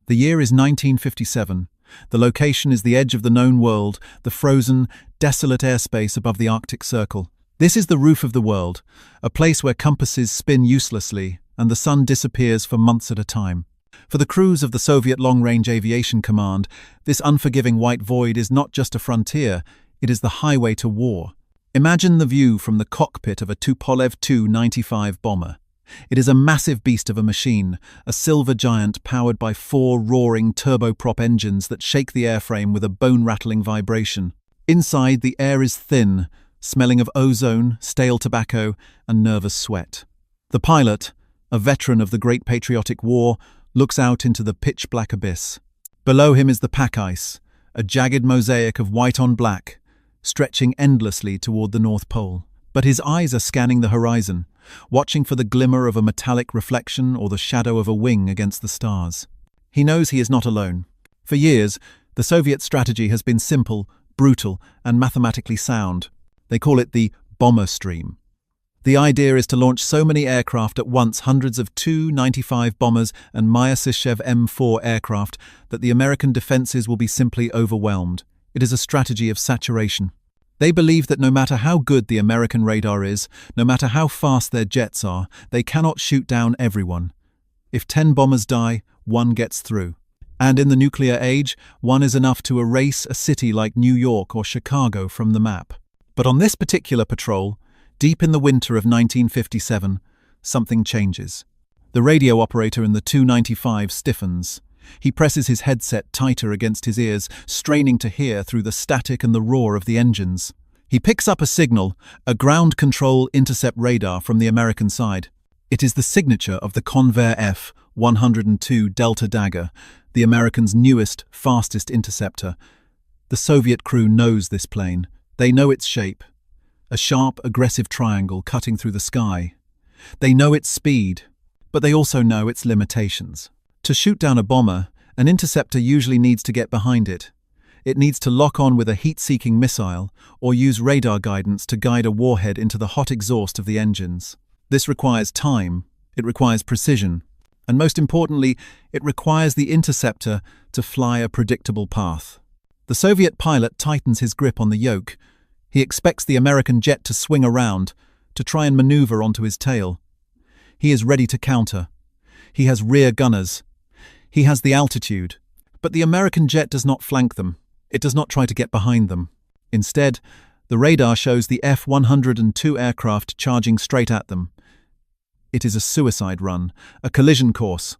The year is 1957. The location is the edge of the known world, the frozen, desolate airspace above the Arctic Circle. This is the roof of the world, a place where compasses spin uselessly and the sun disappears for months at a time. For the crews of the Soviet Long-Range Aviation Command, this unforgiving white void is not just a frontier, it is the highway to war. Imagine the view from the cockpit of a Tupolev Tu-95 bomber. It is a massive beast of a machine, a silver giant powered by 4 roaring turboprop engines that shake the airframe with a bone-rattling vibration. Inside, the air is thin, smelling of ozone, stale tobacco, and nervous sweat. The pilot, a veteran of the Great Patriotic War, looks out into the pitch-black abyss. Below him is the pack ice, a jagged mosaic of white on black, stretching endlessly toward the North Pole. But his eyes are scanning the horizon, watching for the glimmer of a metallic reflection or the shadow of a wing against the stars. He knows he is not alone. For years, the Soviet strategy has been simple, brutal, and mathematically sound. They call it the bomber stream. The idea is to launch so many aircraft at once, hundreds of Tu-95 bombers and Myasishchev M4 aircraft, that the American defenses will be simply overwhelmed. It is a strategy of saturation. They believe that no matter how good the American radar is, no matter how fast their jets are, they cannot shoot down everyone. If 10 bombers die, 1 gets through. And in the nuclear age, 1 is enough to erase a city like New York or Chicago from the map. But on this particular patrol, deep in the winter of 1957, something changes. The radio operator in the Tu-95 stiffens. He presses his headset tighter against his ears, straining to hear through the static and the roar of the engines. He picks up a signal, a ground control intercept radar from the American side. It is the signature of the Convair F-102 Delta Dagger, the Americans' newest, fastest interceptor. The Soviet crew knows this plane. They know its shape. A sharp, aggressive triangle cutting through the sky. They know its speed, but they also know its limitations. To shoot down a bomber, an interceptor usually needs to get behind it. It needs to lock on with a heat-seeking missile or use radar guidance to guide a warhead into the hot exhaust of the engines. This requires time, it requires precision, and most importantly, it requires the interceptor to fly a predictable path. The Soviet pilot tightens his grip on the yoke. He expects the American jet to swing around, to try and maneuver onto his tail. He is ready to counter. He has rear gunners. He has the altitude. But the American jet does not flank them. It does not try to get behind them. Instead, the radar shows the F-102 aircraft charging straight at them. It is a suicide run, a collision course.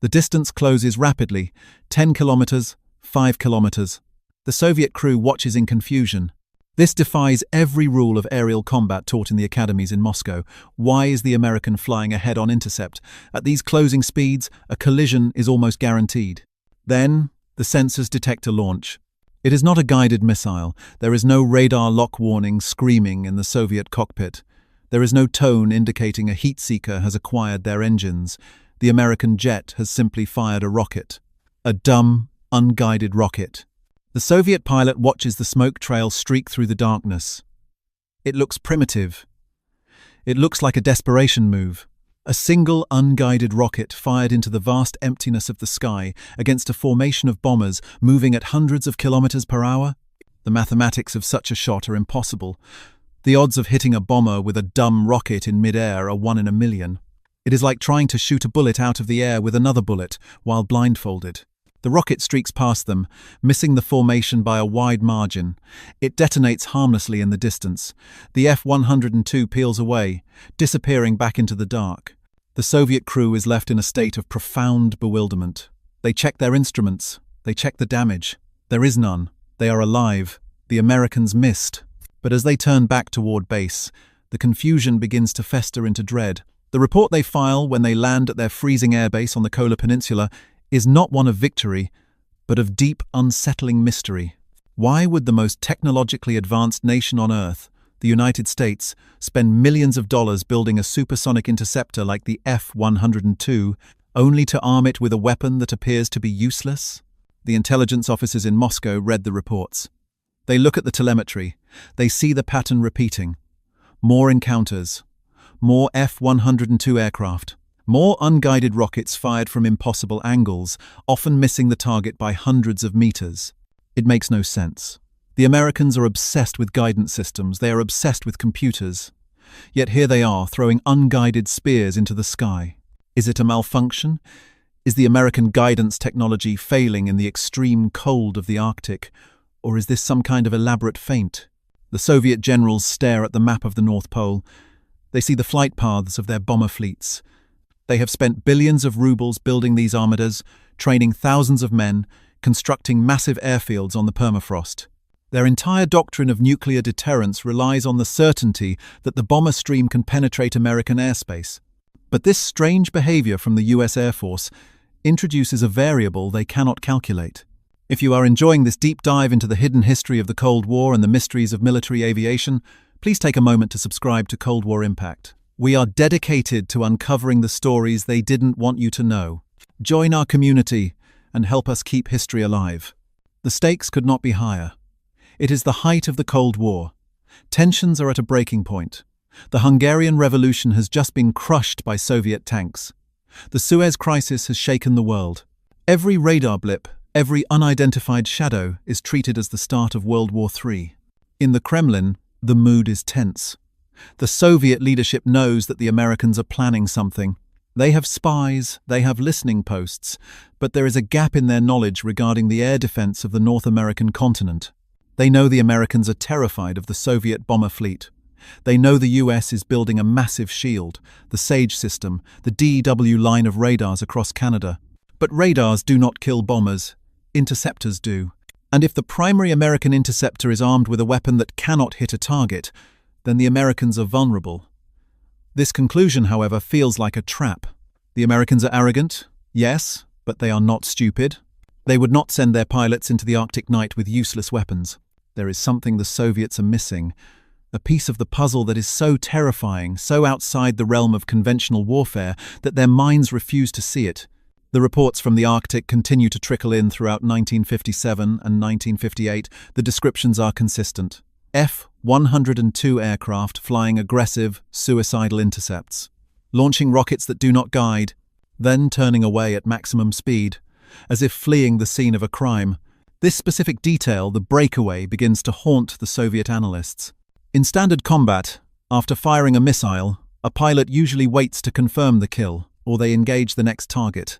The distance closes rapidly, 10 kilometers, 5 kilometers. The Soviet crew watches in confusion. This defies every rule of aerial combat taught in the academies in Moscow. Why is the American flying a head-on intercept? At these closing speeds, a collision is almost guaranteed. Then, the sensors detect a launch. It is not a guided missile. There is no radar lock warning screaming in the Soviet cockpit. There is no tone indicating a heat seeker has acquired their engines. The American jet has simply fired a rocket. A dumb, unguided rocket. The Soviet pilot watches the smoke trail streak through the darkness. It looks primitive. It looks like a desperation move. A single unguided rocket fired into the vast emptiness of the sky against a formation of bombers moving at hundreds of kilometers per hour. The mathematics of such a shot are impossible. The odds of hitting a bomber with a dumb rocket in mid-air are 1 in a million. It is like trying to shoot a bullet out of the air with another bullet while blindfolded. The rocket streaks past them, missing the formation by a wide margin. It detonates harmlessly in the distance. The F-102 peels away, disappearing back into the dark. The Soviet crew is left in a state of profound bewilderment. They check their instruments. They check the damage. There is none. They are alive. The Americans missed. But as they turn back toward base, the confusion begins to fester into dread. The report they file when they land at their freezing airbase on the Kola Peninsula is not one of victory, but of deep, unsettling mystery. Why would the most technologically advanced nation on Earth, the United States, spend millions of dollars building a supersonic interceptor like the F-102, only to arm it with a weapon that appears to be useless? The intelligence officers in Moscow read the reports. They look at the telemetry. They see the pattern repeating. More encounters. More F-102 aircraft. More unguided rockets fired from impossible angles, often missing the target by hundreds of meters. It makes no sense. The Americans are obsessed with guidance systems, they are obsessed with computers. Yet here they are, throwing unguided spears into the sky. Is it a malfunction? Is the American guidance technology failing in the extreme cold of the Arctic? Or is this some kind of elaborate feint? The Soviet generals stare at the map of the North Pole. They see the flight paths of their bomber fleets. They have spent billions of rubles building these armadas, training thousands of men, constructing massive airfields on the permafrost. Their entire doctrine of nuclear deterrence relies on the certainty that the bomber stream can penetrate American airspace. But this strange behavior from the US Air Force introduces a variable they cannot calculate. If you are enjoying this deep dive into the hidden history of the Cold War and the mysteries of military aviation, please take a moment to subscribe to Cold War Impact. We are dedicated to uncovering the stories they didn't want you to know. Join our community and help us keep history alive. The stakes could not be higher. It is the height of the Cold War. Tensions are at a breaking point. The Hungarian Revolution has just been crushed by Soviet tanks. The Suez Crisis has shaken the world. Every radar blip, every unidentified shadow is treated as the start of World War III. In the Kremlin, the mood is tense. The Soviet leadership knows that the Americans are planning something. They have spies, they have listening posts, but there is a gap in their knowledge regarding the air defense of the North American continent. They know the Americans are terrified of the Soviet bomber fleet. They know the US is building a massive shield, the SAGE system, the DW line of radars across Canada. But radars do not kill bombers. Interceptors do. And if the primary American interceptor is armed with a weapon that cannot hit a target, then the Americans are vulnerable. This conclusion, however, feels like a trap. The Americans are arrogant, yes, but they are not stupid. They would not send their pilots into the Arctic night with useless weapons. There is something the Soviets are missing, a piece of the puzzle that is so terrifying, so outside the realm of conventional warfare, that their minds refuse to see it. The reports from the Arctic continue to trickle in throughout 1957 and 1958. The descriptions are consistent. F-102 aircraft flying aggressive, suicidal intercepts, launching rockets that do not guide, then turning away at maximum speed, as if fleeing the scene of a crime. This specific detail, the breakaway, begins to haunt the Soviet analysts. In standard combat, after firing a missile, a pilot usually waits to confirm the kill, or they engage the next target.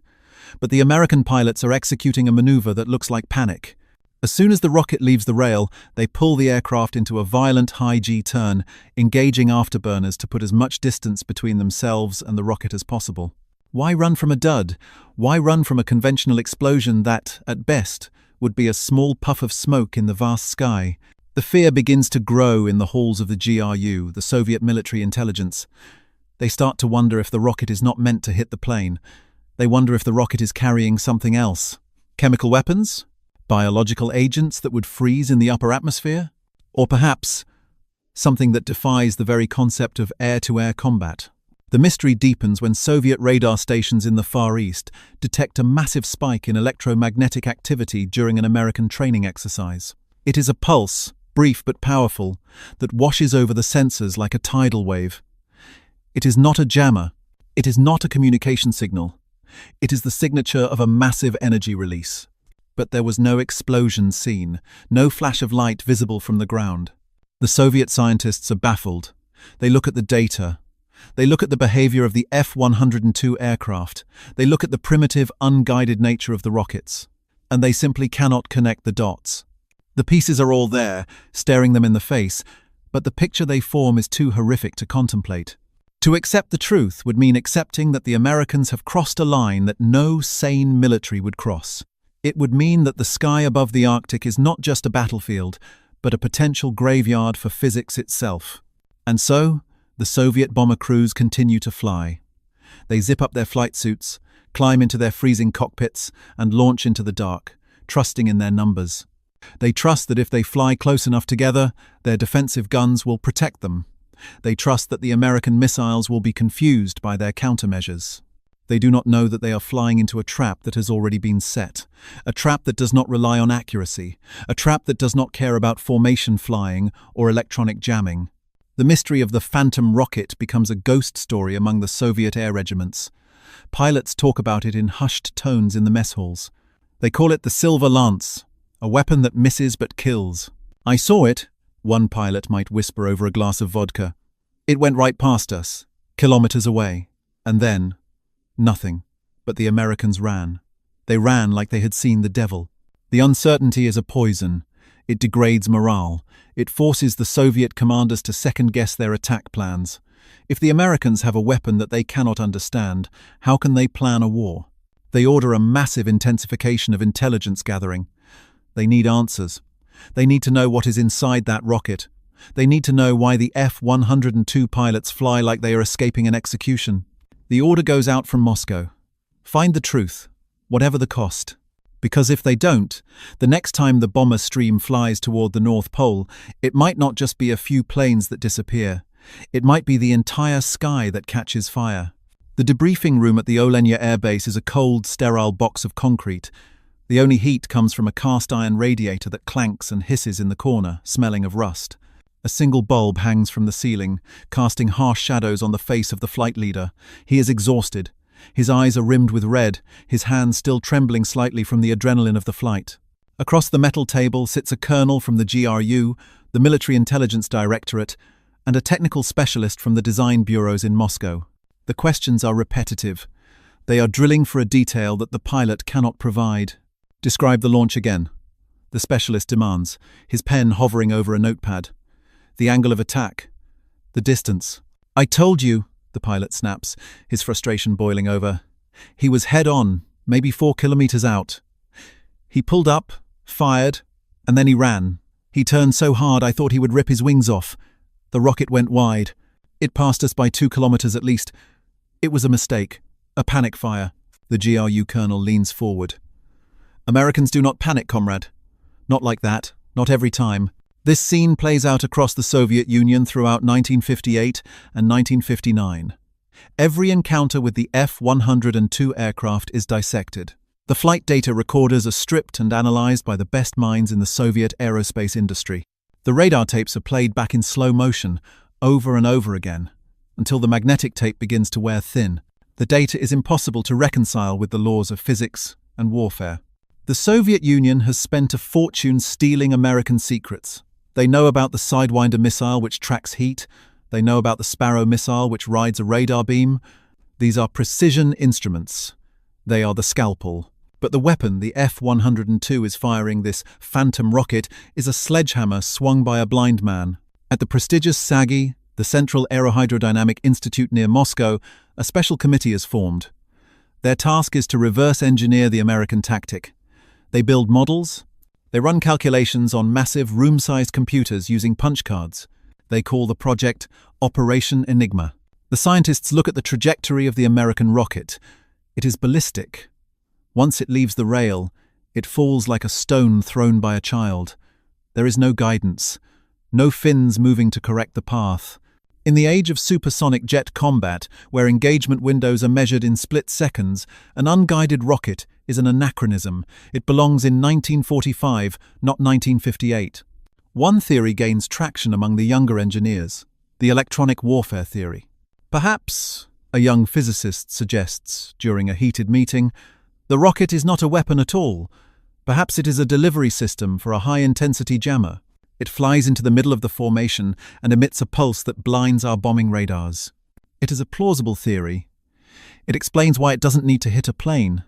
But the American pilots are executing a maneuver that looks like panic. As soon as the rocket leaves the rail, they pull the aircraft into a violent high-G turn, engaging afterburners to put as much distance between themselves and the rocket as possible. Why run from a dud? Why run from a conventional explosion that, at best, would be a small puff of smoke in the vast sky? The fear begins to grow in the halls of the GRU, the Soviet military intelligence. They start to wonder if the rocket is not meant to hit the plane. They wonder if the rocket is carrying something else. Chemical weapons? Biological agents that would freeze in the upper atmosphere? Or perhaps something that defies the very concept of air-to-air combat? The mystery deepens when Soviet radar stations in the Far East detect a massive spike in electromagnetic activity during an American training exercise. It is a pulse, brief but powerful, that washes over the sensors like a tidal wave. It is not a jammer. It is not a communication signal. It is the signature of a massive energy release. But there was no explosion seen, no flash of light visible from the ground. The Soviet scientists are baffled. They look at the data. They look at the behavior of the F-102 aircraft. They look at the primitive, unguided nature of the rockets. And they simply cannot connect the dots. The pieces are all there, staring them in the face, but the picture they form is too horrific to contemplate. To accept the truth would mean accepting that the Americans have crossed a line that no sane military would cross. It would mean that the sky above the Arctic is not just a battlefield, but a potential graveyard for physics itself. And so, the Soviet bomber crews continue to fly. They zip up their flight suits, climb into their freezing cockpits, and launch into the dark, trusting in their numbers. They trust that if they fly close enough together, their defensive guns will protect them. They trust that the American missiles will be confused by their countermeasures. They do not know that they are flying into a trap that has already been set, a trap that does not rely on accuracy, a trap that does not care about formation flying or electronic jamming. The mystery of the phantom rocket becomes a ghost story among the Soviet air regiments. Pilots talk about it in hushed tones in the mess halls. They call it the Silver Lance, a weapon that misses but kills. "I saw it," one pilot might whisper over a glass of vodka. "It went right past us, kilometers away. And then, nothing." But the Americans ran. They ran like they had seen the devil. The uncertainty is a poison. It degrades morale. It forces the Soviet commanders to second-guess their attack plans. If the Americans have a weapon that they cannot understand, how can they plan a war? They order a massive intensification of intelligence gathering. They need answers. They need to know what is inside that rocket. They need to know why the F-102 pilots fly like they are escaping an execution. The order goes out from Moscow. Find the truth, whatever the cost. Because if they don't, the next time the bomber stream flies toward the North Pole, it might not just be a few planes that disappear. It might be the entire sky that catches fire. The debriefing room at the Olenya Air Base is a cold, sterile box of concrete. The only heat comes from a cast-iron radiator that clanks and hisses in the corner, smelling of rust. A single bulb hangs from the ceiling, casting harsh shadows on the face of the flight leader. He is exhausted. His eyes are rimmed with red, his hands still trembling slightly from the adrenaline of the flight. Across the metal table sits a colonel from the GRU, the Military Intelligence Directorate, and a technical specialist from the design bureaus in Moscow. The questions are repetitive. They are drilling for a detail that the pilot cannot provide. "Describe the launch again," the specialist demands, his pen hovering over a notepad. "The angle of attack. The distance." "I told you," the pilot snaps, his frustration boiling over. "He was head-on, maybe 4 kilometers out. He pulled up, fired, and then he ran. He turned so hard I thought he would rip his wings off. The rocket went wide. It passed us by 2 kilometers at least. It was a mistake, a panic fire." The GRU colonel leans forward. "Americans do not panic, comrade. Not like that, not every time." This scene plays out across the Soviet Union throughout 1958 and 1959. Every encounter with the F-102 aircraft is dissected. The flight data recorders are stripped and analyzed by the best minds in the Soviet aerospace industry. The radar tapes are played back in slow motion, over and over again, until the magnetic tape begins to wear thin. The data is impossible to reconcile with the laws of physics and warfare. The Soviet Union has spent a fortune stealing American secrets. They know about the Sidewinder missile, which tracks heat. They know about the Sparrow missile, which rides a radar beam. These are precision instruments. They are the scalpel. But the weapon the F-102 is firing, this phantom rocket, is a sledgehammer swung by a blind man. At the prestigious SAGI, the Central Aerohydrodynamic Institute near Moscow, a special committee is formed. Their task is to reverse engineer the American tactic. They build models. They run calculations on massive room-sized computers using punch cards. They call the project Operation Enigma. The scientists look at the trajectory of the American rocket. It is ballistic. Once it leaves the rail, it falls like a stone thrown by a child. There is no guidance, no fins moving to correct the path. In the age of supersonic jet combat, where engagement windows are measured in split seconds, an unguided rocket is an anachronism. It belongs in 1945, not 1958. One theory gains traction among the younger engineers, the electronic warfare theory. Perhaps, a young physicist suggests during a heated meeting, the rocket is not a weapon at all. Perhaps it is a delivery system for a high-intensity jammer. It flies into the middle of the formation and emits a pulse that blinds our bombing radars. It is a plausible theory. It explains why it doesn't need to hit a plane.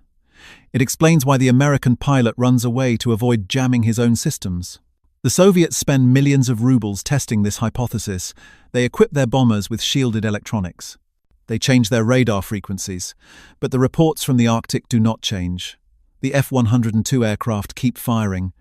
It explains why the American pilot runs away to avoid jamming his own systems. The Soviets spend millions of rubles testing this hypothesis. They equip their bombers with shielded electronics. They change their radar frequencies, but the reports from the Arctic do not change. The F-102 aircraft keep firing,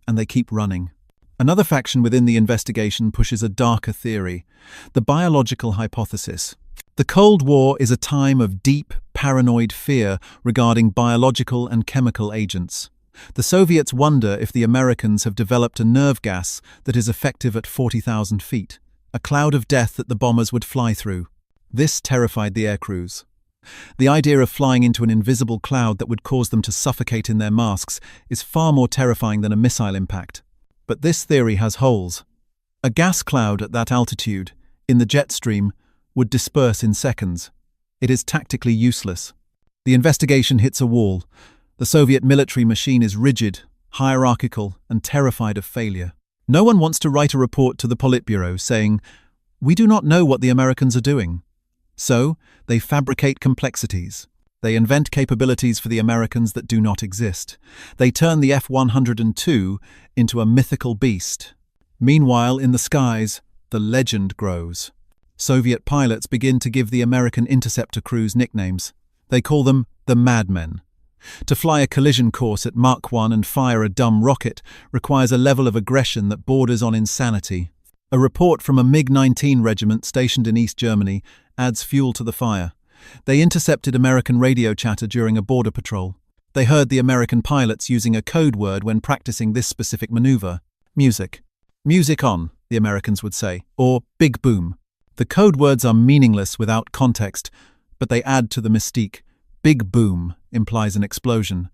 and they keep running. Another faction within the investigation pushes a darker theory, the biological hypothesis. The Cold War is a time of deep, paranoid fear regarding biological and chemical agents. The Soviets wonder if the Americans have developed a nerve gas that is effective at 40,000 feet, a cloud of death that the bombers would fly through. This terrified the aircrews. The idea of flying into an invisible cloud that would cause them to suffocate in their masks is far more terrifying than a missile impact. But this theory has holes. A gas cloud at that altitude, in the jet stream, would disperse in seconds. It is tactically useless. The investigation hits a wall. The Soviet military machine is rigid, hierarchical, and terrified of failure. No one wants to write a report to the Politburo saying, "We do not know what the Americans are doing." So, they fabricate complexities. They invent capabilities for the Americans that do not exist. They turn the F-102 into a mythical beast. Meanwhile, in the skies, the legend grows. Soviet pilots begin to give the American interceptor crews nicknames. They call them the Madmen. To fly a collision course at Mach 1 and fire a dumb rocket requires a level of aggression that borders on insanity. A report from a MiG-19 regiment stationed in East Germany adds fuel to the fire. They intercepted American radio chatter during a border patrol. They heard the American pilots using a code word when practicing this specific maneuver. Music. Music on, the Americans would say, or big boom. The code words are meaningless without context, but they add to the mystique. Big boom implies an explosion,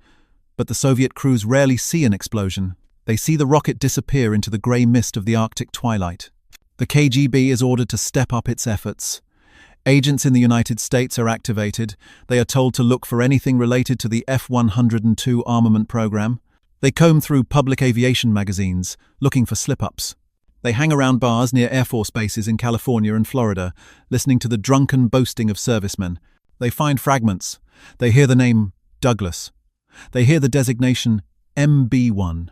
but the Soviet crews rarely see an explosion. They see the rocket disappear into the grey mist of the Arctic twilight. The KGB is ordered to step up its efforts. Agents in the United States are activated. They are told to look for anything related to the F-102 armament program. They comb through public aviation magazines, looking for slip-ups. They hang around bars near Air Force bases in California and Florida, listening to the drunken boasting of servicemen. They find fragments. They hear the name Douglas. They hear the designation MB-1.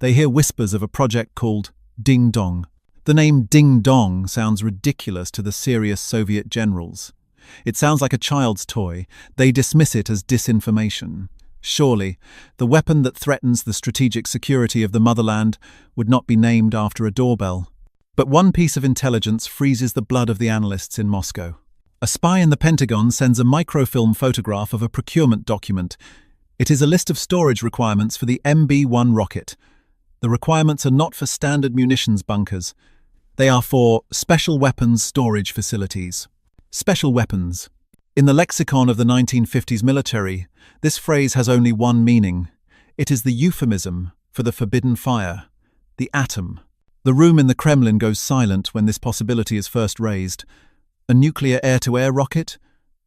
They hear whispers of a project called Ding Dong. The name Ding Dong sounds ridiculous to the serious Soviet generals. It sounds like a child's toy. They dismiss it as disinformation. Surely, the weapon that threatens the strategic security of the motherland would not be named after a doorbell. But one piece of intelligence freezes the blood of the analysts in Moscow. A spy in the Pentagon sends a microfilm photograph of a procurement document. It is a list of storage requirements for the MB-1 rocket. The requirements are not for standard munitions bunkers. They are for special weapons storage facilities. Special weapons. In the lexicon of the 1950s military, this phrase has only one meaning. It is the euphemism for the forbidden fire, the atom. The room in the Kremlin goes silent when this possibility is first raised. A nuclear air-to-air rocket?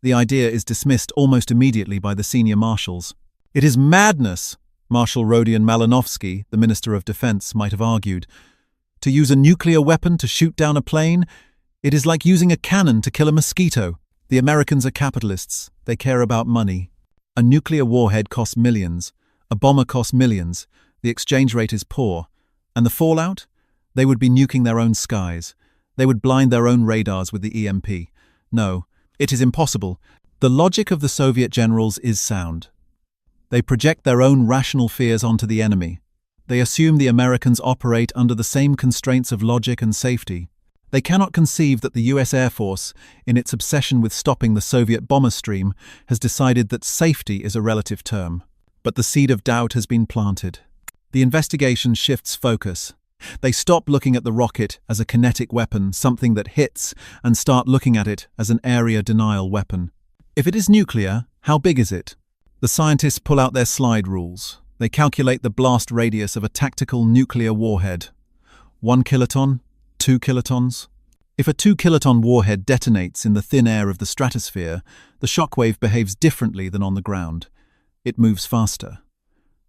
The idea is dismissed almost immediately by the senior marshals. It is madness, Marshal Rodion Malinovsky, the Minister of Defense, might have argued. To use a nuclear weapon to shoot down a plane? It is like using a cannon to kill a mosquito. The Americans are capitalists. They care about money. A nuclear warhead costs millions. A bomber costs millions. The exchange rate is poor. And the fallout? They would be nuking their own skies. They would blind their own radars with the EMP. No, it is impossible. The logic of the Soviet generals is sound. They project their own rational fears onto the enemy. They assume the Americans operate under the same constraints of logic and safety. They cannot conceive that the US Air Force, in its obsession with stopping the Soviet bomber stream, has decided that safety is a relative term. But the seed of doubt has been planted. The investigation shifts focus. They stop looking at the rocket as a kinetic weapon, something that hits, and start looking at it as an area denial weapon. If it is nuclear, how big is it? The scientists pull out their slide rules. They calculate the blast radius of a tactical nuclear warhead. 1 kiloton? 2 kilotons? If a 2-kiloton warhead detonates in the thin air of the stratosphere, the shockwave behaves differently than on the ground. It moves faster.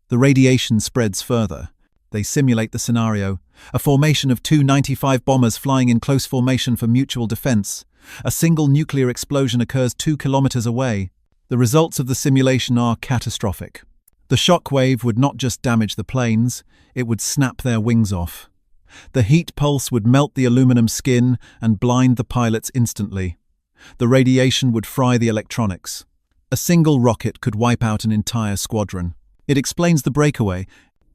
The radiation spreads further. They simulate the scenario. A formation of 2 95 bombers flying in close formation for mutual defense. A single nuclear explosion occurs 2 kilometers away. The results of the simulation are catastrophic. The shockwave would not just damage the planes, it would snap their wings off. The heat pulse would melt the aluminum skin and blind the pilots instantly. The radiation would fry the electronics. A single rocket could wipe out an entire squadron. It explains the breakaway,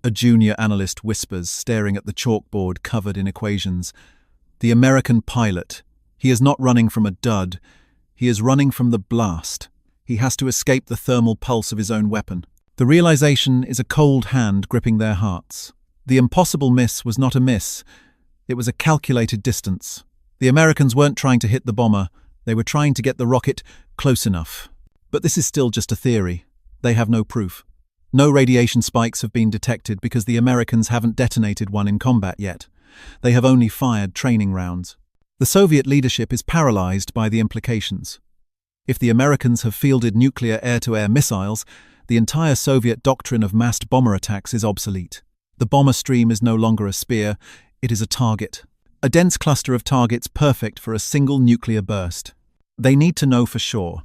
a junior analyst whispers, staring at the chalkboard covered in equations. The American pilot. He is not running from a dud. He is running from the blast. He has to escape the thermal pulse of his own weapon. The realization is a cold hand gripping their hearts. The impossible miss was not a miss. It was a calculated distance. The Americans weren't trying to hit the bomber. They were trying to get the rocket close enough. But this is still just a theory. They have no proof. No radiation spikes have been detected because the Americans haven't detonated one in combat yet. They have only fired training rounds. The Soviet leadership is paralyzed by the implications. If the Americans have fielded nuclear air-to-air missiles, the entire Soviet doctrine of massed bomber attacks is obsolete. The bomber stream is no longer a spear, it is a target. A dense cluster of targets perfect for a single nuclear burst. They need to know for sure.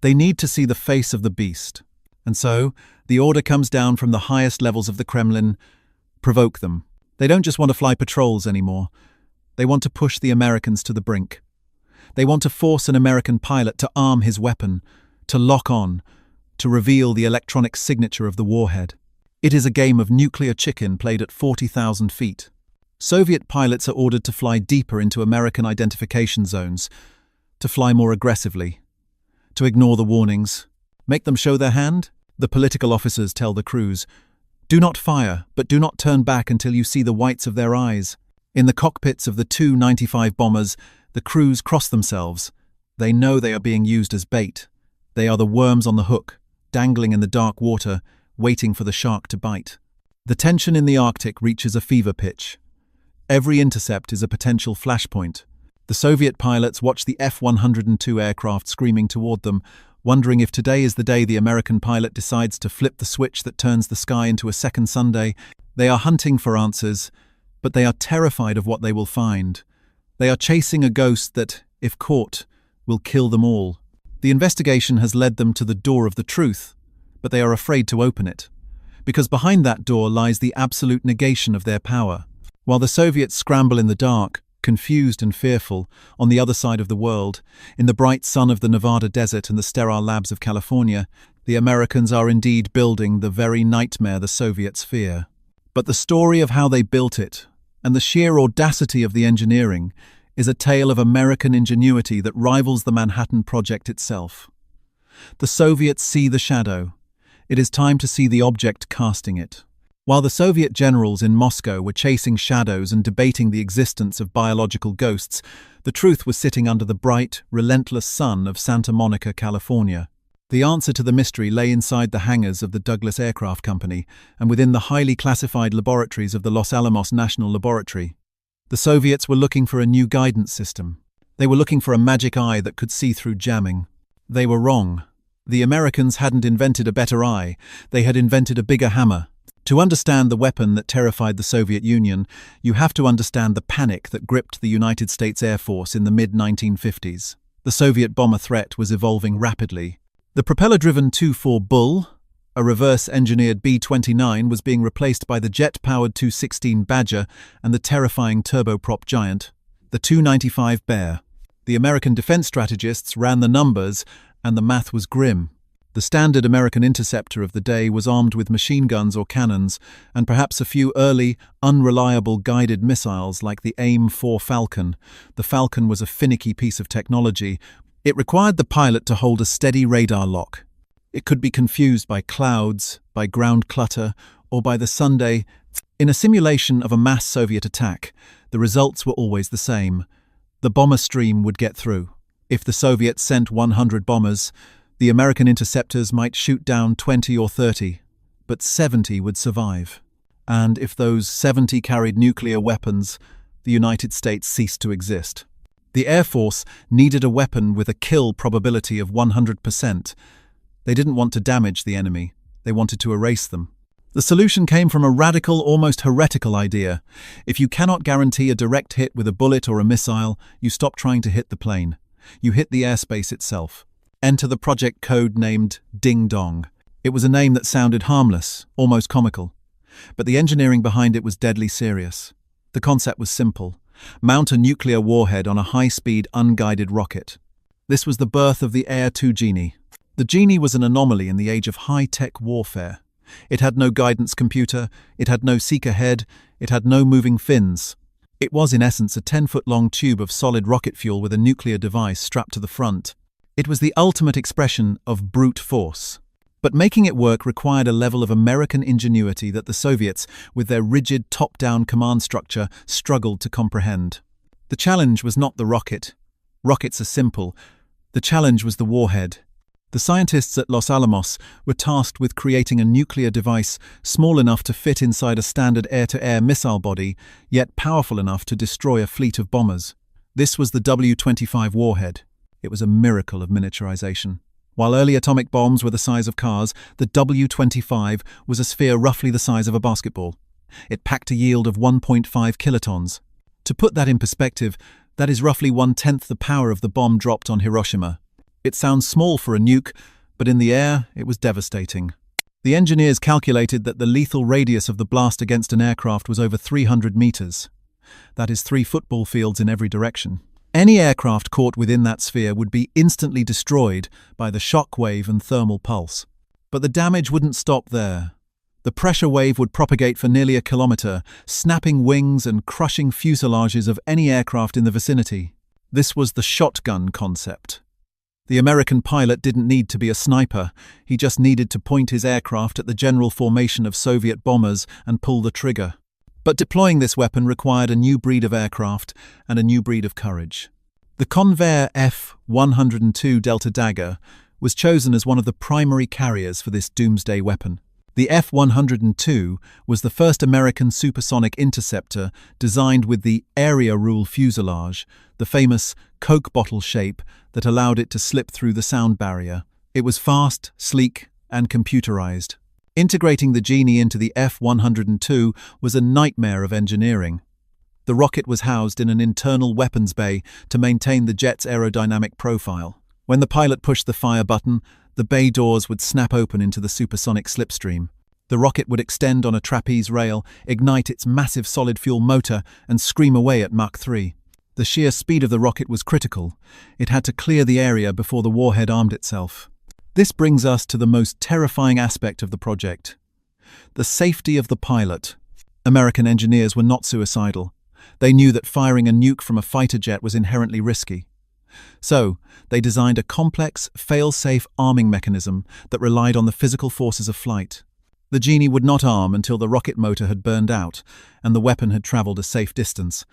They need to see the face of the beast. And so, the order comes down from the highest levels of the Kremlin: provoke them. They don't just want to fly patrols anymore. They want to push the Americans to the brink. They want to force an American pilot to arm his weapon, to lock on, to reveal the electronic signature of the warhead. It is a game of nuclear chicken played at 40,000 feet. Soviet pilots are ordered to fly deeper into American identification zones, to fly more aggressively, to ignore the warnings. Make them show their hand? The political officers tell the crews, do not fire, but do not turn back until you see the whites of their eyes. In the cockpits of the Tu-95 bombers, the crews cross themselves. They know they are being used as bait. They are the worms on the hook, dangling in the dark water, waiting for the shark to bite. The tension in the Arctic reaches a fever pitch. Every intercept is a potential flashpoint. The Soviet pilots watch the F-102 aircraft screaming toward them, wondering if today is the day the American pilot decides to flip the switch that turns the sky into a second Sunday. They are hunting for answers, but they are terrified of what they will find. They are chasing a ghost that, if caught, will kill them all. The investigation has led them to the door of the truth, but they are afraid to open it, because behind that door lies the absolute negation of their power. While the Soviets scramble in the dark, confused and fearful, on the other side of the world, in the bright sun of the Nevada desert and the sterile labs of California, the Americans are indeed building the very nightmare the Soviets fear. But the story of how they built it, and the sheer audacity of the engineering, is a tale of American ingenuity that rivals the Manhattan Project itself. The Soviets see the shadow. It is time to see the object casting it. While the Soviet generals in Moscow were chasing shadows and debating the existence of biological ghosts, the truth was sitting under the bright, relentless sun of Santa Monica, California. The answer to the mystery lay inside the hangars of the Douglas Aircraft Company and within the highly classified laboratories of the Los Alamos National Laboratory. The Soviets were looking for a new guidance system. They were looking for a magic eye that could see through jamming. They were wrong. The Americans hadn't invented a better eye, they had invented a bigger hammer. To understand the weapon that terrified the Soviet Union, you have to understand the panic that gripped the United States Air Force in the mid-1950s. The Soviet bomber threat was evolving rapidly. The propeller-driven Tu-4 Bull, a reverse-engineered B-29, was being replaced by the jet-powered Tu-16 Badger and the terrifying turboprop giant, the Tu-95 Bear. The American defense strategists ran the numbers, and the math was grim. The standard American interceptor of the day was armed with machine guns or cannons, and perhaps a few early, unreliable guided missiles like the AIM-4 Falcon. The Falcon was a finicky piece of technology. It required the pilot to hold a steady radar lock. It could be confused by clouds, by ground clutter, or by the Sunday. In a simulation of a mass Soviet attack, the results were always the same. The bomber stream would get through. If the Soviets sent 100 bombers, the American interceptors might shoot down 20 or 30, but 70 would survive. And if those 70 carried nuclear weapons, the United States ceased to exist. The Air Force needed a weapon with a kill probability of 100%. They didn't want to damage the enemy, they wanted to erase them. The solution came from a radical, almost heretical idea. If you cannot guarantee a direct hit with a bullet or a missile, you stop trying to hit the plane. You hit the airspace itself. Enter the project code named Ding Dong. It was a name that sounded harmless, almost comical. But the engineering behind it was deadly serious. The concept was simple. Mount a nuclear warhead on a high-speed, unguided rocket. This was the birth of the Air-2 Genie. The Genie was an anomaly in the age of high-tech warfare. It had no guidance computer, it had no seeker head, it had no moving fins. It was, in essence, a 10-foot-long tube of solid rocket fuel with a nuclear device strapped to the front. It was the ultimate expression of brute force. But making it work required a level of American ingenuity that the Soviets, with their rigid top-down command structure, struggled to comprehend. The challenge was not the rocket. Rockets are simple. The challenge was the warhead. The scientists at Los Alamos were tasked with creating a nuclear device small enough to fit inside a standard air-to-air missile body, yet powerful enough to destroy a fleet of bombers. This was the W-25 warhead. It was a miracle of miniaturization. While early atomic bombs were the size of cars, the W-25 was a sphere roughly the size of a basketball. It packed a yield of 1.5 kilotons. To put that in perspective, that is roughly 1/10 the power of the bomb dropped on Hiroshima. It sounds small for a nuke, but in the air, it was devastating. The engineers calculated that the lethal radius of the blast against an aircraft was over 300 meters. That is 3 football fields in every direction. Any aircraft caught within that sphere would be instantly destroyed by the shock wave and thermal pulse. But the damage wouldn't stop there. The pressure wave would propagate for nearly a kilometer, snapping wings and crushing fuselages of any aircraft in the vicinity. This was the shotgun concept. The American pilot didn't need to be a sniper. He just needed to point his aircraft at the general formation of Soviet bombers and pull the trigger. But deploying this weapon required a new breed of aircraft and a new breed of courage. The Convair F-102 Delta Dagger was chosen as one of the primary carriers for this doomsday weapon. The F-102 was the first American supersonic interceptor designed with the area rule fuselage, the famous Coke bottle shape that allowed it to slip through the sound barrier. It was fast, sleek, and computerized. Integrating the Genie into the F-102 was a nightmare of engineering. The rocket was housed in an internal weapons bay to maintain the jet's aerodynamic profile. When the pilot pushed the fire button, the bay doors would snap open into the supersonic slipstream. The rocket would extend on a trapeze rail, ignite its massive solid-fuel motor, and scream away at Mach 3. The sheer speed of the rocket was critical. It had to clear the area before the warhead armed itself. This brings us to the most terrifying aspect of the project: the safety of the pilot. American engineers were not suicidal. They knew that firing a nuke from a fighter jet was inherently risky. So, they designed a complex, fail-safe arming mechanism that relied on the physical forces of flight. The Genie would not arm until the rocket motor had burned out and the weapon had traveled a safe distance.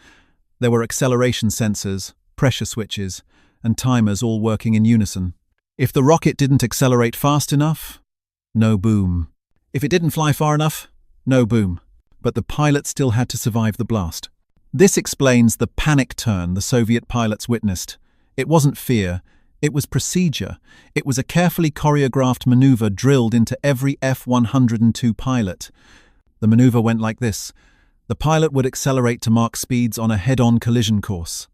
There were acceleration sensors, pressure switches, and timers all working in unison. If the rocket didn't accelerate fast enough, no boom. If it didn't fly far enough, no boom. But the pilot still had to survive the blast. This explains the panic turn the Soviet pilots witnessed. It wasn't fear, it was procedure. It was a carefully choreographed maneuver drilled into every F-102 pilot. The maneuver went like this. The pilot would accelerate to Mach speeds on a head-on collision course.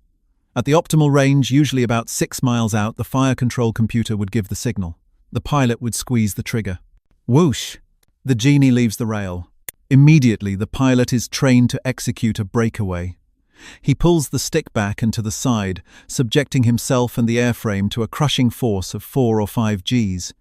At the optimal range, usually about 6 miles out, the fire control computer would give the signal. The pilot would squeeze the trigger. Whoosh! The Genie leaves the rail. Immediately, the pilot is trained to execute a breakaway. He pulls the stick back and to the side, subjecting himself and the airframe to a crushing force of 4 or 5 Gs.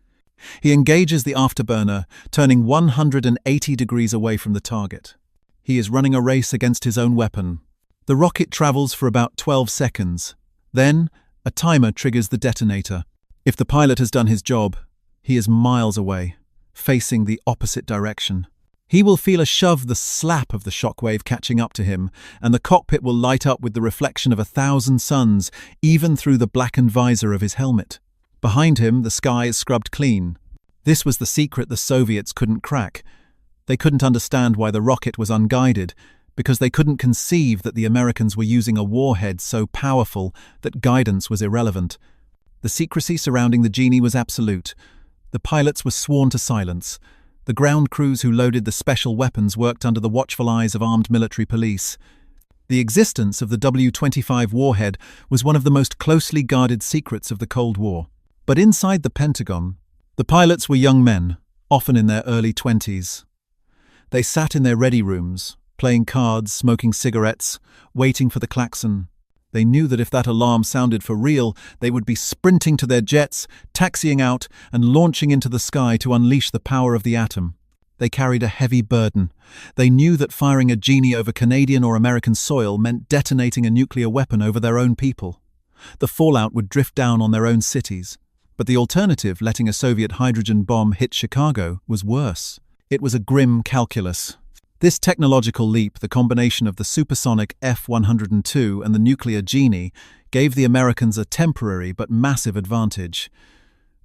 He engages the afterburner, turning 180 degrees away from the target. He is running a race against his own weapon. The rocket travels for about 12 seconds. Then, a timer triggers the detonator. If the pilot has done his job, he is miles away, facing the opposite direction. He will feel a shove, the slap of the shockwave catching up to him, and the cockpit will light up with the reflection of 1,000 suns, even through the blackened visor of his helmet. Behind him, the sky is scrubbed clean. This was the secret the Soviets couldn't crack. They couldn't understand why the rocket was unguided, because they couldn't conceive that the Americans were using a warhead so powerful that guidance was irrelevant. The secrecy surrounding the Genie was absolute. The pilots were sworn to silence. The ground crews who loaded the special weapons worked under the watchful eyes of armed military police. The existence of the W-25 warhead was one of the most closely guarded secrets of the Cold War. But inside the Pentagon, the pilots were young men, often in their early 20s. They sat in their ready rooms, playing cards, smoking cigarettes, waiting for the klaxon. They knew that if that alarm sounded for real, they would be sprinting to their jets, taxiing out, and launching into the sky to unleash the power of the atom. They carried a heavy burden. They knew that firing a Genie over Canadian or American soil meant detonating a nuclear weapon over their own people. The fallout would drift down on their own cities. But the alternative, letting a Soviet hydrogen bomb hit Chicago, was worse. It was a grim calculus. This technological leap, the combination of the supersonic F-102 and the nuclear Genie, gave the Americans a temporary but massive advantage.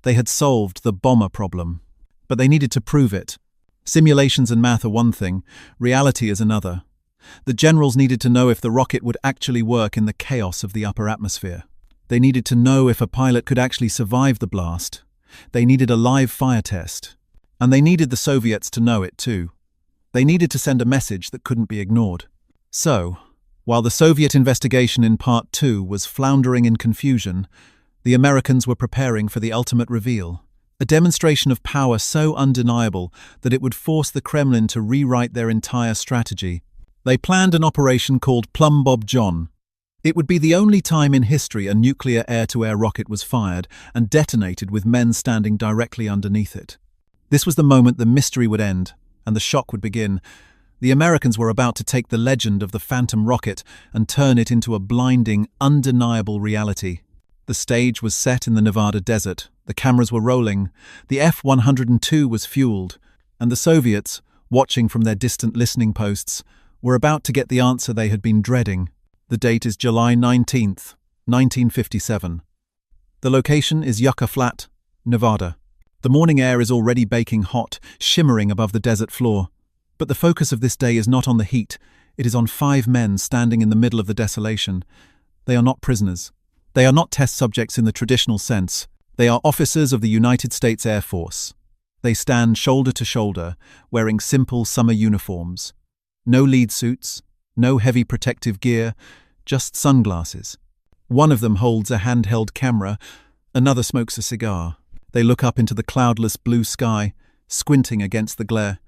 They had solved the bomber problem, but they needed to prove it. Simulations and math are one thing, reality is another. The generals needed to know if the rocket would actually work in the chaos of the upper atmosphere. They needed to know if a pilot could actually survive the blast. They needed a live fire test. And they needed the Soviets to know it too. They needed to send a message that couldn't be ignored. So, while the Soviet investigation in Part 2 was floundering in confusion, the Americans were preparing for the ultimate reveal. A demonstration of power so undeniable that it would force the Kremlin to rewrite their entire strategy. They planned an operation called Plum Bob John. It would be the only time in history a nuclear air-to-air rocket was fired and detonated with men standing directly underneath it. This was the moment the mystery would end and the shock would begin. The Americans were about to take the legend of the Phantom rocket and turn it into a blinding, undeniable reality. The stage was set in the Nevada desert, the cameras were rolling, the F-102 was fueled, and the Soviets, watching from their distant listening posts, were about to get the answer they had been dreading. The date is July 19th, 1957. The location is Yucca Flat, Nevada. The morning air is already baking hot, shimmering above the desert floor. But the focus of this day is not on the heat. It is on 5 men standing in the middle of the desolation. They are not prisoners. They are not test subjects in the traditional sense. They are officers of the United States Air Force. They stand shoulder to shoulder, wearing simple summer uniforms. No lead suits, no heavy protective gear, just sunglasses. One of them holds a handheld camera, another smokes a cigar. They look up into the cloudless blue sky, squinting against the glare.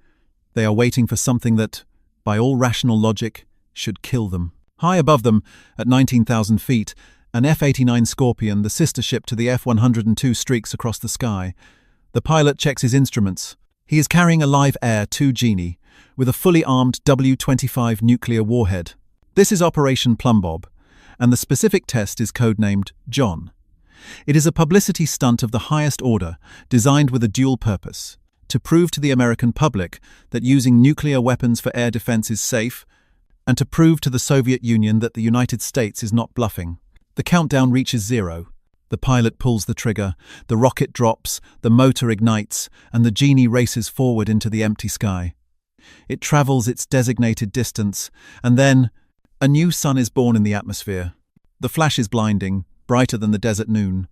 They are waiting for something that, by all rational logic, should kill them. High above them, at 19,000 feet, an F-89 Scorpion, the sister ship to the F-102, streaks across the sky. The pilot checks his instruments. He is carrying a live Air-2 Genie, with a fully armed W-25 nuclear warhead. This is Operation Plum Bob, and the specific test is codenamed John. It is a publicity stunt of the highest order, designed with a dual purpose: to prove to the American public that using nuclear weapons for air defense is safe, and to prove to the Soviet Union that the United States is not bluffing. The countdown reaches 0. The pilot pulls the trigger, the rocket drops, the motor ignites, and the Genie races forward into the empty sky. It travels its designated distance, and then a new sun is born in the atmosphere. The flash is blinding, brighter than the desert noon.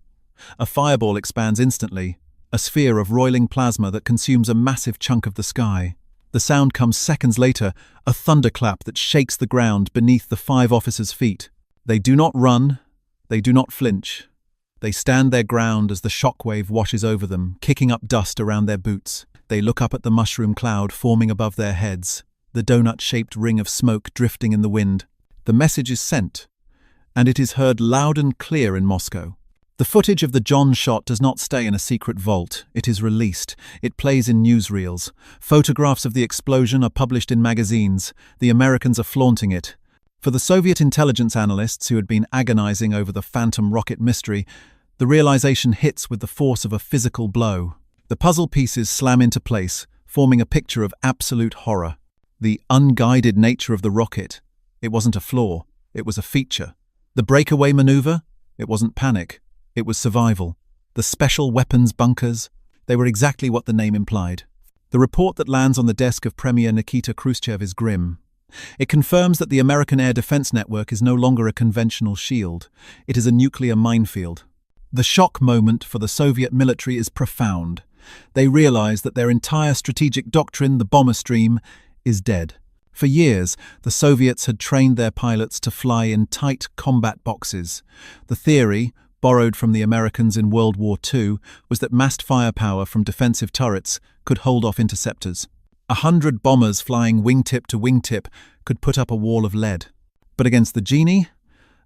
A fireball expands instantly, a sphere of roiling plasma that consumes a massive chunk of the sky. The sound comes seconds later, a thunderclap that shakes the ground beneath the 5 officers' feet. They do not run, they do not flinch. They stand their ground as the shockwave washes over them, kicking up dust around their boots. They look up at the mushroom cloud forming above their heads, the donut-shaped ring of smoke drifting in the wind. The message is sent, and it is heard loud and clear in Moscow. The footage of the John shot does not stay in a secret vault. It is released. It plays in newsreels. Photographs of the explosion are published in magazines. The Americans are flaunting it. For the Soviet intelligence analysts who had been agonizing over the Phantom rocket mystery, the realization hits with the force of a physical blow. The puzzle pieces slam into place, forming a picture of absolute horror. The unguided nature of the rocket. It wasn't a flaw. It was a feature. The breakaway maneuver? It wasn't panic. It was survival. The special weapons bunkers? They were exactly what the name implied. The report that lands on the desk of Premier Nikita Khrushchev is grim. It confirms that the American air defense network is no longer a conventional shield. It is a nuclear minefield. The shock moment for the Soviet military is profound. They realize that their entire strategic doctrine, the bomber stream, is dead. For years, the Soviets had trained their pilots to fly in tight combat boxes. The theory, borrowed from the Americans in World War II, was that massed firepower from defensive turrets could hold off interceptors. 100 bombers flying wingtip to wingtip could put up a wall of lead. But against the Genie,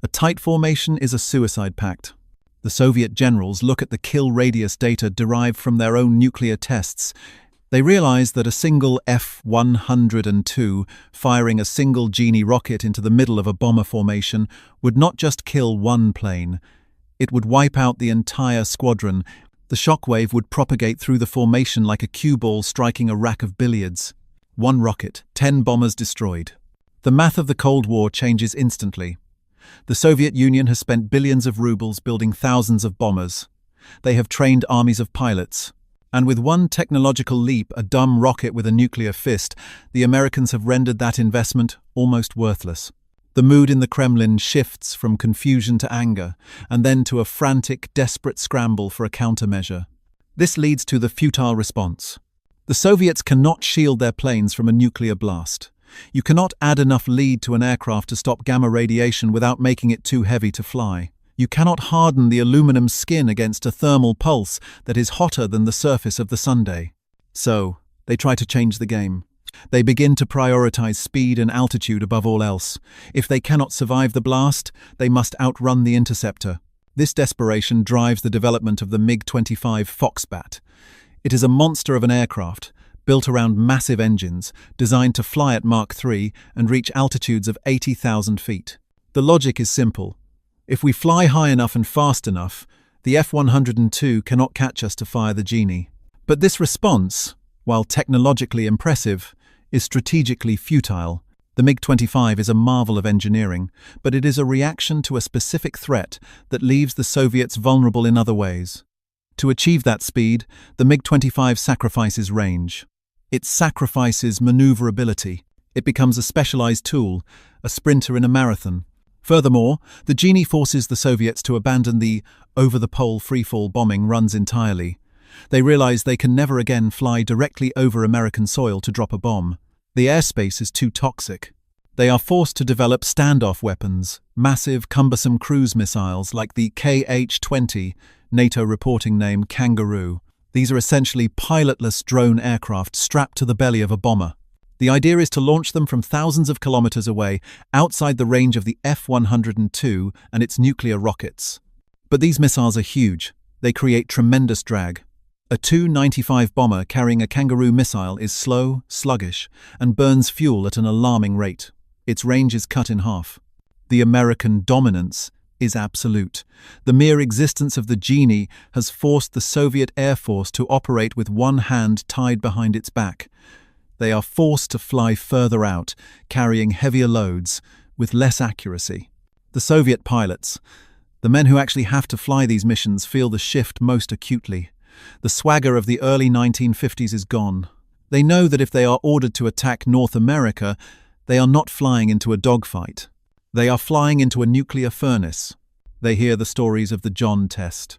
a tight formation is a suicide pact. The Soviet generals look at the kill radius data derived from their own nuclear tests. They realize that a single F-102 firing a single Genie rocket into the middle of a bomber formation would not just kill one plane, it would wipe out the entire squadron. The shockwave would propagate through the formation like a cue ball striking a rack of billiards. 1 rocket, 10 bombers destroyed. The math of the Cold War changes instantly. The Soviet Union has spent billions of rubles building thousands of bombers. They have trained armies of pilots. And with one technological leap, a dumb rocket with a nuclear fist, the Americans have rendered that investment almost worthless. The mood in the Kremlin shifts from confusion to anger, and then to a frantic, desperate scramble for a countermeasure. This leads to the futile response. The Soviets cannot shield their planes from a nuclear blast. You cannot add enough lead to an aircraft to stop gamma radiation without making it too heavy to fly. You cannot harden the aluminum skin against a thermal pulse that is hotter than the surface of the sundae. So, they try to change the game. They begin to prioritize speed and altitude above all else. If they cannot survive the blast, they must outrun the interceptor. This desperation drives the development of the MiG-25 Foxbat. It is a monster of an aircraft, built around massive engines, designed to fly at Mach 3 and reach altitudes of 80,000 feet. The logic is simple. If we fly high enough and fast enough, the F-102 cannot catch us to fire the Genie. But this response, while technologically impressive, is strategically futile. The MiG-25 is a marvel of engineering, but it is a reaction to a specific threat that leaves the Soviets vulnerable in other ways. To achieve that speed, the MiG-25 sacrifices range. It sacrifices maneuverability. It becomes a specialized tool, a sprinter in a marathon. Furthermore, the Genie forces the Soviets to abandon the over-the-pole freefall bombing runs entirely. They realize they can never again fly directly over American soil to drop a bomb. The airspace is too toxic. They are forced to develop standoff weapons, massive, cumbersome cruise missiles like the KH-20, NATO reporting name Kangaroo. These are essentially pilotless drone aircraft strapped to the belly of a bomber. The idea is to launch them from thousands of kilometers away, outside the range of the F-102 and its nuclear rockets. But these missiles are huge. They create tremendous drag. A Tu-95 bomber carrying a Kangaroo missile is slow, sluggish, and burns fuel at an alarming rate. Its range is cut in half. The American dominance is absolute. The mere existence of the Genie has forced the Soviet Air Force to operate with one hand tied behind its back. They are forced to fly further out, carrying heavier loads, with less accuracy. The Soviet pilots, the men who actually have to fly these missions, feel the shift most acutely. The swagger of the early 1950s is gone. They know that if they are ordered to attack North America, they are not flying into a dogfight. They are flying into a nuclear furnace. They hear the stories of the John test.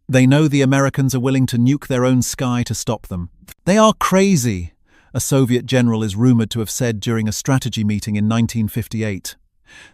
They know the Americans are willing to nuke their own sky to stop them. They are crazy, a Soviet general is rumored to have said during a strategy meeting in 1958.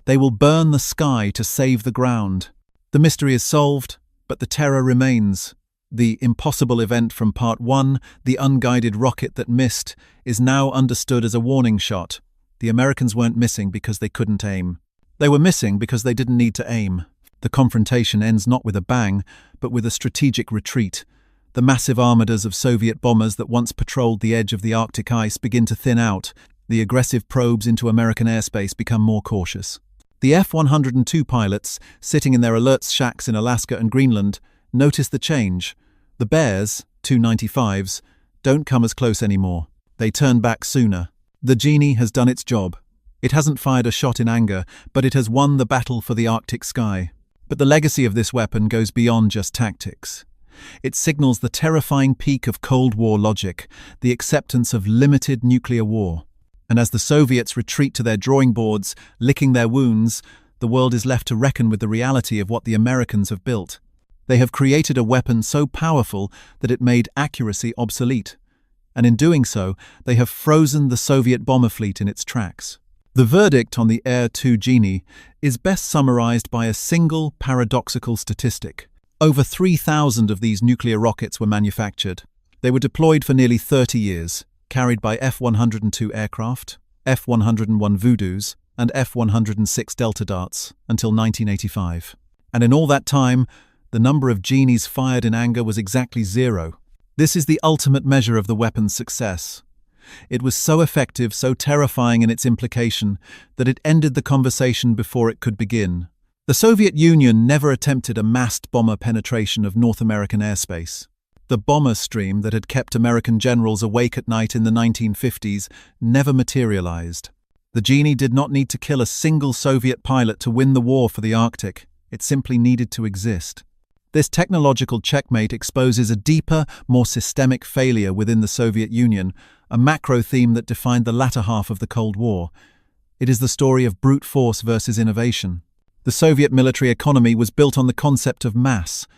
They will burn the sky to save the ground. The mystery is solved, but the terror remains. The impossible event from Part 1, the unguided rocket that missed, is now understood as a warning shot. The Americans weren't missing because they couldn't aim. They were missing because they didn't need to aim. The confrontation ends not with a bang, but with a strategic retreat. The massive armadas of Soviet bombers that once patrolled the edge of the Arctic ice begin to thin out. The aggressive probes into American airspace become more cautious. The F-102 pilots, sitting in their alerts shacks in Alaska and Greenland, notice the change. The Bears, Tu-95s, don't come as close anymore. They turn back sooner. The Genie has done its job. It hasn't fired a shot in anger, but it has won the battle for the Arctic sky. But the legacy of this weapon goes beyond just tactics. It signals the terrifying peak of Cold War logic, the acceptance of limited nuclear war. And as the Soviets retreat to their drawing boards, licking their wounds, the world is left to reckon with the reality of what the Americans have built. They have created a weapon so powerful that it made accuracy obsolete. And in doing so, they have frozen the Soviet bomber fleet in its tracks. The verdict on the Air-2 Genie is best summarized by a single paradoxical statistic. Over 3,000 of these nuclear rockets were manufactured. They were deployed for nearly 30 years, carried by F-102 aircraft, F-101 Voodoos, and F-106 Delta Darts until 1985. And in all that time, the number of Genies fired in anger was exactly 0. This is the ultimate measure of the weapon's success. It was so effective, so terrifying in its implication, that it ended the conversation before it could begin. The Soviet Union never attempted a massed bomber penetration of North American airspace. The bomber stream that had kept American generals awake at night in the 1950s never materialized. The Genie did not need to kill a single Soviet pilot to win the war for the Arctic. It simply needed to exist. This technological checkmate exposes a deeper, more systemic failure within the Soviet Union, a macro theme that defined the latter half of the Cold War. It is the story of brute force versus innovation. The Soviet military economy was built on the concept of mass.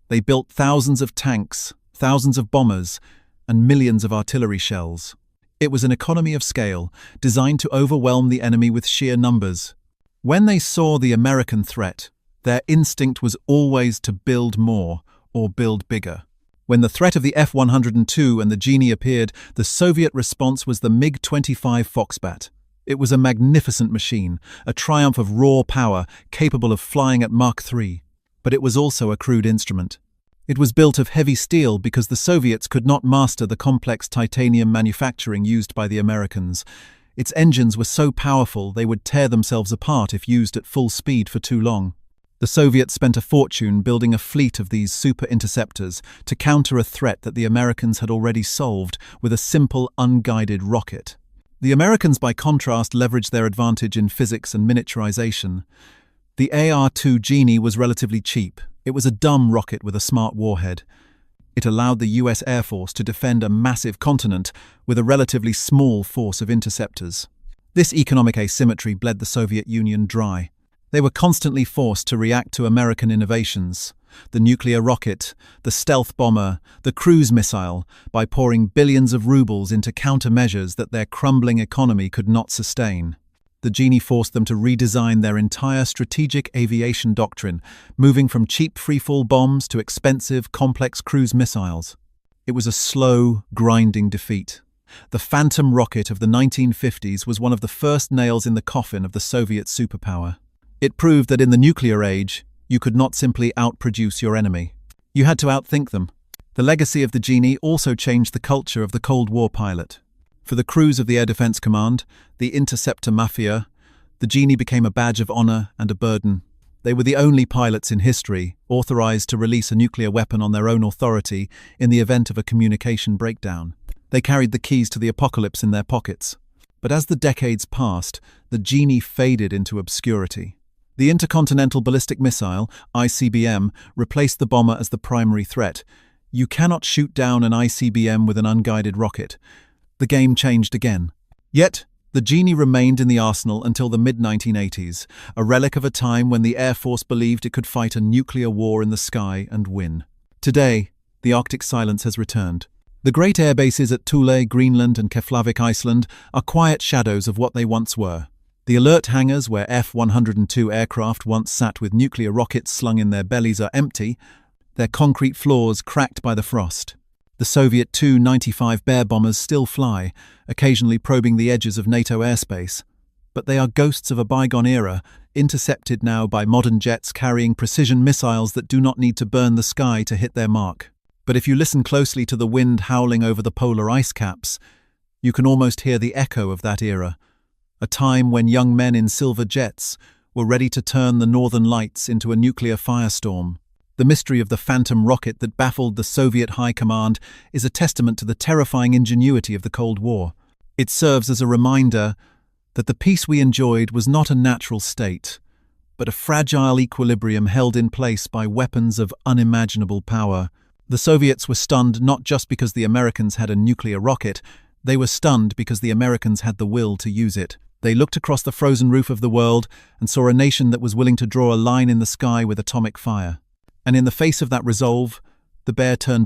They built thousands of tanks, thousands of bombers, and millions of artillery shells. It was an economy of scale, designed to overwhelm the enemy with sheer numbers. When they saw the American threat, their instinct was always to build more or build bigger. When the threat of the F-102 and the Genie appeared, the Soviet response was the MiG-25 Foxbat. It was a magnificent machine, a triumph of raw power, capable of flying at Mach 3. But it was also a crude instrument. It was built of heavy steel because the Soviets could not master the complex titanium manufacturing used by the Americans. Its engines were so powerful they would tear themselves apart if used at full speed for too long. The Soviets spent a fortune building a fleet of these super interceptors to counter a threat that the Americans had already solved with a simple, unguided rocket. The Americans, by contrast, leveraged their advantage in physics and miniaturization. The AR-2 Genie was relatively cheap. It was a dumb rocket with a smart warhead. It allowed the US Air Force to defend a massive continent with a relatively small force of interceptors. This economic asymmetry bled the Soviet Union dry. They were constantly forced to react to American innovations, the nuclear rocket, the stealth bomber, the cruise missile, by pouring billions of rubles into countermeasures that their crumbling economy could not sustain. The Genie forced them to redesign their entire strategic aviation doctrine, moving from cheap freefall bombs to expensive, complex cruise missiles. It was a slow, grinding defeat. The Phantom rocket of the 1950s was one of the first nails in the coffin of the Soviet superpower. It proved that in the nuclear age, you could not simply outproduce your enemy. You had to outthink them. The legacy of the Genie also changed the culture of the Cold War pilot. For the crews of the Air Defense Command, the interceptor mafia, the Genie became a badge of honor and a burden. They were the only pilots in history authorized to release a nuclear weapon on their own authority in the event of a communication breakdown. They carried the keys to the apocalypse in their pockets. But as the decades passed, the Genie faded into obscurity. The Intercontinental Ballistic Missile, ICBM, replaced the bomber as the primary threat. You cannot shoot down an ICBM with an unguided rocket. The game changed again. Yet, the Genie remained in the arsenal until the mid-1980s, a relic of a time when the Air Force believed it could fight a nuclear war in the sky and win. Today, the Arctic silence has returned. The great air bases at Thule, Greenland and Keflavik, Iceland, are quiet shadows of what they once were. The alert hangars where F-102 aircraft once sat with nuclear rockets slung in their bellies are empty, their concrete floors cracked by the frost. The Soviet Tu-95 Bear bombers still fly, occasionally probing the edges of NATO airspace. But they are ghosts of a bygone era, intercepted now by modern jets carrying precision missiles that do not need to burn the sky to hit their mark. But if you listen closely to the wind howling over the polar ice caps, you can almost hear the echo of that era. A time when young men in silver jets were ready to turn the northern lights into a nuclear firestorm. The mystery of the Phantom rocket that baffled the Soviet High Command is a testament to the terrifying ingenuity of the Cold War. It serves as a reminder that the peace we enjoyed was not a natural state, but a fragile equilibrium held in place by weapons of unimaginable power. The Soviets were stunned not just because the Americans had a nuclear rocket, they were stunned because the Americans had the will to use it. They looked across the frozen roof of the world and saw a nation that was willing to draw a line in the sky with atomic fire. And in the face of that resolve, the bear turned back.